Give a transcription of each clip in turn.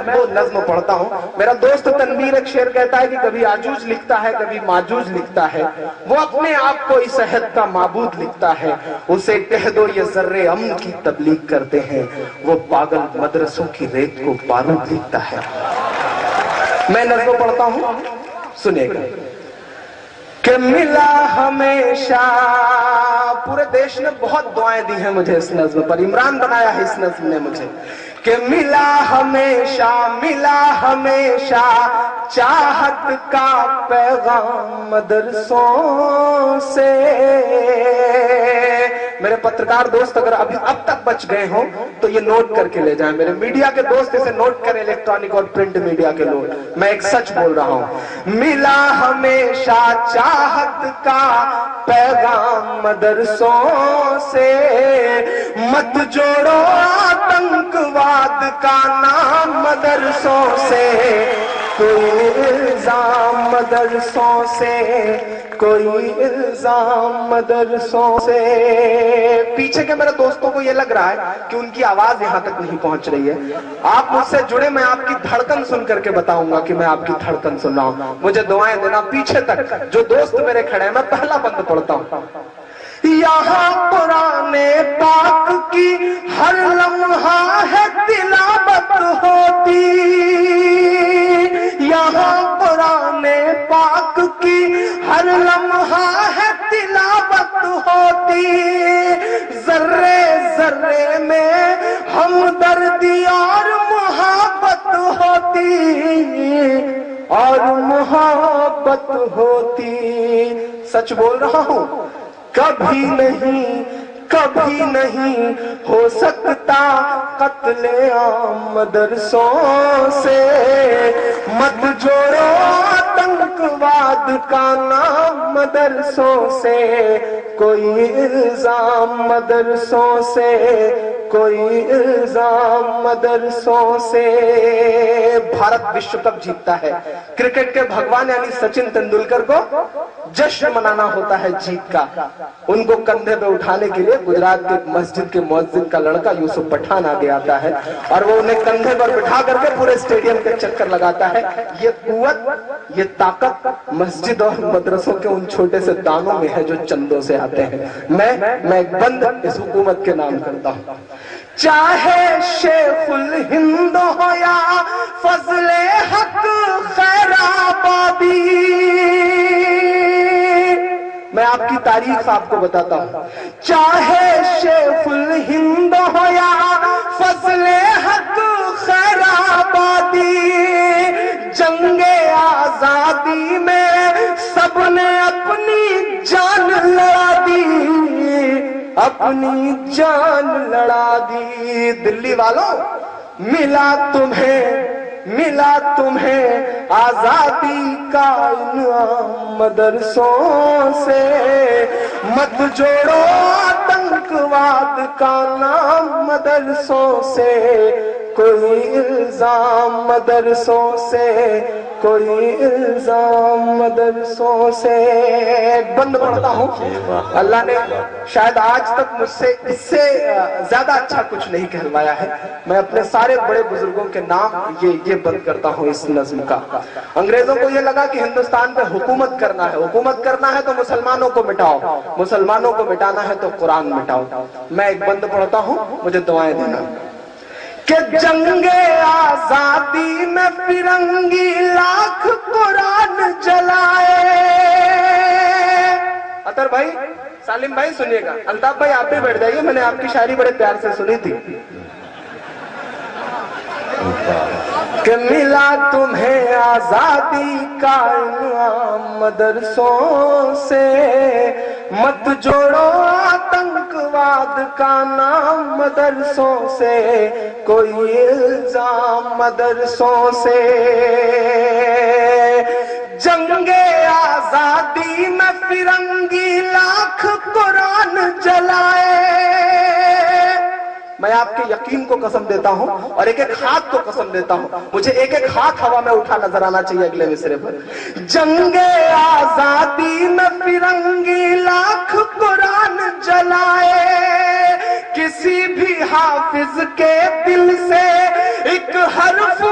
میں وہ نظم پڑھتا ہوں. میرا دوست تنویر ایک شعر کہتا ہے کہ کبھی آجوج لکھتا ہے کبھی ماجوج لکھتا ہے, وہ اپنے آپ کو اس عہد کا معبود لکھتا ہے, اسے کہہ دو یہ ذرے امن کی تبلیغ کرتے ہیں, وہ پاگل مدرسوں کی ریت کو بارود لکھتا ہے. میں نظم پڑھتا ہوں, سنیے گا. کہ ملا ہمیشہ, پورے دیش نے بہت دعائیں دی ہیں مجھے اس نظم پر, عمران بنایا ہے اس نظم نے مجھے. کہ ملا ہمیشہ چاہت کا پیغام مدرسوں سے. میرے پترکار دوست اگر اب تک بچ گئے ہوں تو یہ نوٹ کر کے لے جائیں. میرے میڈیا کے دوست اسے نوٹ کریں, الیکٹرانک اور پرنٹ میڈیا کے لوگ, میں ایک سچ بول رہا ہوں. ملا ہمیشہ چاہت کا پیغام مدرسوں سے, مت جوڑو آتنکواد کا نام مدرسوں سے, کوئی الزام مدرسوں سے, کوئی الزام مدرسوں سے. پیچھے کے میرے دوستوں کو یہ لگ رہا ہے کہ ان کی آواز یہاں تک نہیں پہنچ رہی ہے. آپ مجھ سے جڑے, میں آپ کی دھڑکن سن کر کے بتاؤں گا کہ میں آپ کی دھڑکن سن رہا ہوں. مجھے دعائیں دینا پیچھے تک جو دوست میرے کھڑے ہیں. میں پہلا بند پڑھتا ہوں. یہاں قرآن پاک کی ہر لمحہ ہے تلاوت ہوتی, یہاں قرآن پاک کی ہر لمحہ ہے تلاوت ہوتی, ذرے ذرے میں ہمدردی اور محبت ہوتی, اور محبت ہوتی. سچ بول رہا ہوں, کبھی نہیں ہو سکتا قتل عام مدرسوں سے, مت جوڑو آتنکواد کا نام مدرسوں سے, کوئی الزام مدرسوں سے, کوئی الزام مدرسوں سے. بھارت وشو کپ جیتتا ہے, کرکٹ کے بھگوان یعنی سچن تندولکر کو جشن منانا ہوتا ہے جیت کا. ان کو کندھے پہ اٹھانے کے لیے گجرات کے مسجد کے مؤذن کا لڑکا یوسف پٹھان آگے آتا ہے, اور وہ انہیں کندھے پر بٹھا کر کے پورے اسٹیڈیم کے چکر لگاتا ہے. یہ قوت, یہ طاقت مسجد اور مدرسوں کے ان چھوٹے سے دانوں میں ہے جو چندوں سے آتے ہیں. میں ایک بند اس حکومت کے نام کرتا ہوں. چاہے شیخ الہند ہو یا فضل حق خیر آبادی, میں آپ کی تاریخ آپ کو بتاتا ہوں. چاہے شیخ الہند ہو یا فضل حق خیر آبادی, جنگ آزادی میں سب نے اپنی جان لڑا دی, اپنی جان لڑا دی. دلی والوں, ملا تمہیں آزادی کا انعام مدرسوں سے, مت جوڑو آتنکواد کا نام مدرسوں سے, کوئی الزام مدرسوں سے, کوئی الزام مدرسوں سے. بند پڑھتا ہوں. اللہ نے شاید آج تک مجھ سے اس سے زیادہ اچھا کچھ نہیں کہلوایا ہے. میں اپنے سارے بڑے بزرگوں کے نام یہ بند کرتا ہوں اس نظم کا. انگریزوں کو یہ لگا کہ ہندوستان پہ حکومت کرنا ہے تو مسلمانوں کو مٹاؤ, مسلمانوں کو مٹانا ہے تو قرآن مٹاؤ. میں ایک بند پڑھتا ہوں, مجھے دعائیں دینا. کہ جنگ آزادی میں فرنگی لاکھ قرآن جلائے. اطہر بھائی, سالم بھائی سنیے گا, الطاف بھائی آپ بھی بیٹھ جائیے, میں نے آپ کی شاعری بڑے پیار سے سنی تھی. کہ ملا تمہیں آزادی کا انعام مدرسوں سے, مت جوڑو آتنکواد کا نام مدرسوں سے, کوئی الزام مدرسوں سے. جنگ آزادی میں فرنگی لاکھ قرآن جلائے. میں آپ کے یقین کو قسم دیتا ہوں اور ایک ایک ہاتھ کو قسم دیتا ہوں, مجھے ایک ایک ہاتھ ہوا میں اٹھا نظر آنا چاہیے اگلے مصرے پر. جنگ آزادی میں فرنگی لاکھ قرآن جلائے, کسی بھی حافظ کے دل سے ایک حرف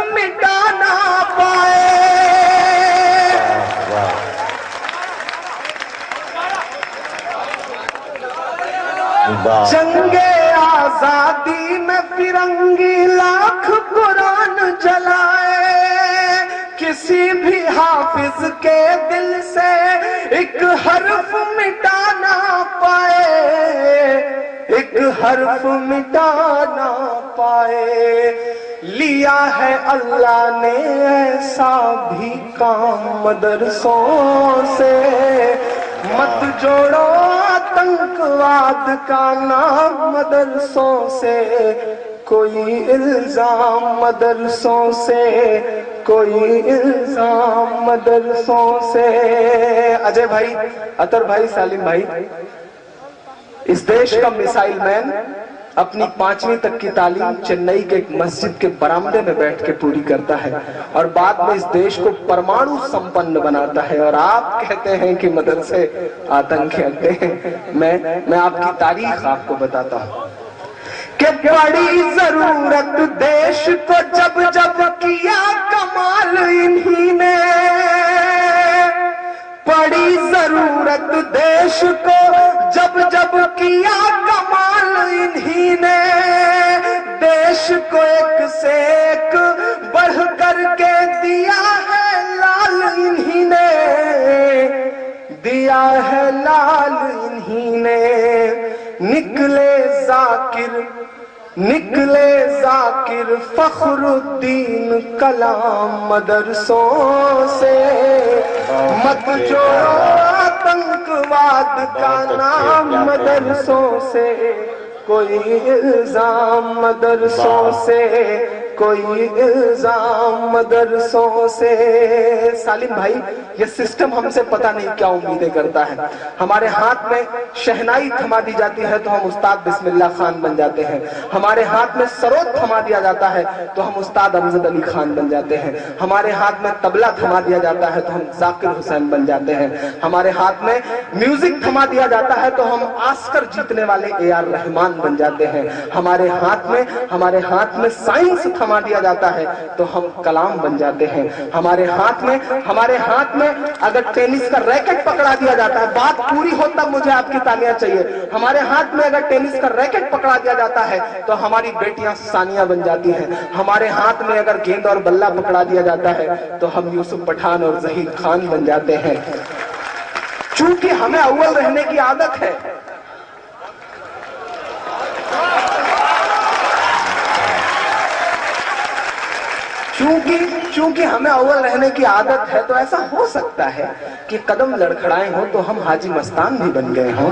جنگے آزادی میں فرنگی لاکھ قرآن جلائے، کسی بھی حافظ کے دل سے ایک حرف مٹا نہ پائے، ایک حرف مٹا نہ پائے۔ لیا ہے اللہ نے ایسا بھی کام مدرسوں سے، مت جوڑو آتنکواد کا نام مدرسوں سے، کوئی الزام مدرسوں سے، کوئی الزام مدرسوں سے۔ اجے بھائی، عطر بھائی، سالم بھائی، اس دیش کا میسائل مین اپنی 5ویں تک کی تعلیم چنئی کے ایک مسجد کے برآمدے میں بیٹھ کے پوری کرتا ہے اور بعد میں اس دیش کو پرمانو سمپن بناتا ہے، اور آپ کہتے ہیں کہ مدرسے آتنک کے اڈے ہیں۔ میں آپ کی تاریخ آپ کو بتاتا ہوں کہ بڑی ضرورت دیش کو جب جب کیا کمال انہی نے، بڑی ضرورت دیش کو جب جب کیا کمال انہی نے، دیش کو ایک سے ایک بڑھ کر کے دیا ہے لال انہی نے، دیا ہے لال انہی نے۔ نکلے ذاکر فخر الدین کلام مدرسوں سے، مت جوڑو آتنکواد کا نام مدرسوں سے، کوئی الزام مدرسوں سے، کوئی الزام مدرسوں سے۔ سالم بھائی، یہ سسٹم ہم سے پتہ نہیں کیا امیدیں کرتا ہے۔ ہمارے ہاتھ میں شہنائی تھما دی جاتی ہے تو ہم استاد بسم اللہ خان بن جاتے ہیں، ہمارے ہاتھ میں سروت تھما دیا جاتا ہے تو ہم استاد امجد علی خان بن جاتے ہیں، ہمارے ہاتھ میں طبلہ تھما دیا جاتا ہے تو ہم ذاکر حسین بن جاتے ہیں، ہمارے ہاتھ میں میوزک تھما دیا جاتا ہے تو ہم آسکر جیتنے والے اے آر رحمان بن جاتے ہیں، ہمارے ہاتھ میں سائنس تھما دیا جاتا ہے تو ہم کلام بن جاتے ہیں، ہمارے ہاتھ میں اگر ٹینس کا ریکٹ پکڑا دیا جاتا ہے، بات پوری ہو تب مجھے آپ کی تالیاں چاہیے، ہمارے ہاتھ میں اگر ٹینس کا ریکٹ پکڑا دیا جاتا ہے تو ہماری بیٹیاں ثانیہ بن جاتی ہیں، ہمارے ہاتھ میں اگر گیند اور بلہ پکڑا دیا جاتا ہے تو ہم یوسف پٹھان اور ظہیر خان بن جاتے ہیں۔ چونکہ ہمیں اول رہنے کی عادت ہے، چونکہ ہمیں اول رہنے کی عادت ہے تو ایسا ہو سکتا ہے کہ قدم لڑکھڑائے ہوں تو ہم حاجی مستان بھی بن گئے ہوں،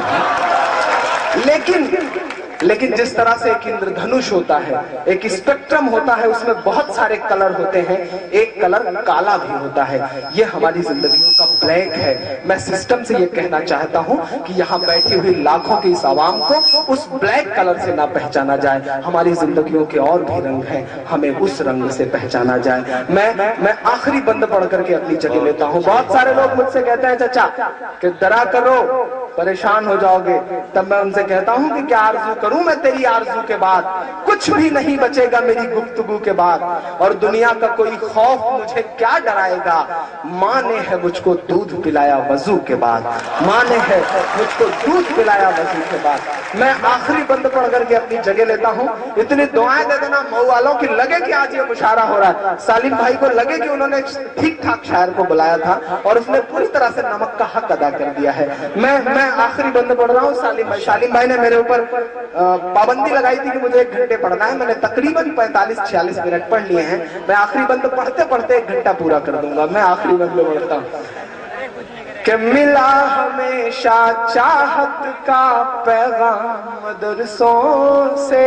لیکن جس طرح سے ایک اندر دھنش ہوتا ہے، ایک اسپیکٹرم ہوتا ہے، اس میں بہت سارے کلر ہوتے ہیں، ایک کلر کالا بھی ہوتا ہے، یہ ہماری زندگیوں کا بلیک ہے۔ میں سسٹم سے یہ کہنا چاہتا ہوں کہ یہاں بیٹھی ہوئی لاکھوں کی اس عوام کو اس بلیک کلر سے نہ پہچانا جائے، ہماری زندگیوں کے اور بھی رنگ ہیں، ہمیں اس رنگ سے پہچانا جائے۔ میں آخری بند پڑھ کر کے اپنی جگہ لیتا ہوں۔ بہت سارے لوگ مجھ سے کہتے ہیں چچا کہ ڈرا کرو پریشان ہو جاؤ گے، تب میں ان سے کہتا ہوں کہ کیا آرزو کروں میں تیری آرزو کے بعد، کچھ بھی نہیں بچے گا میری گفتگو کے بعد، اور دنیا کا کوئی خوف مجھے کیا ڈرائے گا، ماں نے ہے مجھ کو دودھ پلایا وضو کے بعد، ماں نے ہے مجھ کو دودھ پلایا وضو کے بعد۔ میں آخری بند پڑھ کر کے اپنی جگہ لیتا ہوں۔ اتنی دعائیں دے دینا مئو والوں کی، لگے کہ آج یہ مشاعرہ ہو رہا ہے، سالم بھائی کو لگے کہ انہوں نے ٹھیک ٹھاک شاعر کو بلایا تھا اور اس نے پوری طرح سے نمک کا حق ادا کر دیا ہے۔ میں آخری بند پڑھ رہا ہوں۔ سالم بھائی نے میرے اوپر پابندی لگائی تھی کہ مجھے 1 گھنٹے پڑھنا ہے، میں نے تقریباً 45-46 منٹ پڑھ لیے ہیں۔ میں آخری بند پڑھتے پڑھتے 1 گھنٹہ پورا کر دوں گا۔ میں آخری بند پڑھتا ہوں کہ ملا ہمیشہ چاہت کا پیغام مدرسوں سے،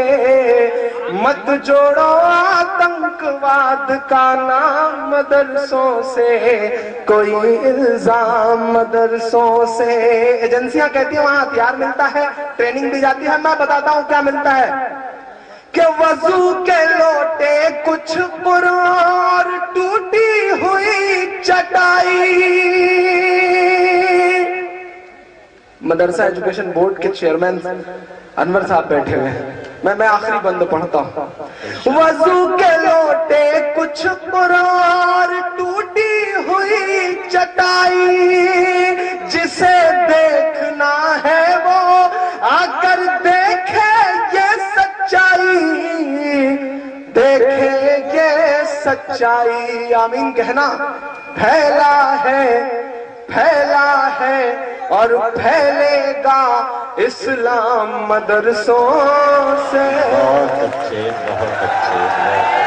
مت جوڑو آتنکواد کا نام مدرسوں سے، کوئی الزام مدرسوں سے۔ ایجنسیاں کہتی ہیں وہاں ہتھیار ملتا ہے، ٹریننگ دی جاتی ہے، میں بتاتا ہوں کیا ملتا ہے کہ وضو کے لوٹے کچھ پرور ٹوٹی ہوئی چٹائی۔ مدرسہ ایجوکیشن بورڈ کے چیئرمین انور صاحب بیٹھے ہوئے ہیں، میں آخری بند پڑھتا ہوں۔ وضو کے لوٹے کچھ پرور ٹوٹی ہوئی چٹائی، جسے دیکھنا ہے وہ آ کر دیکھ سچائی آمین کہنا پھیلا ہے اور پھیلے گا اسلام مدرسوں سے بہت اچھے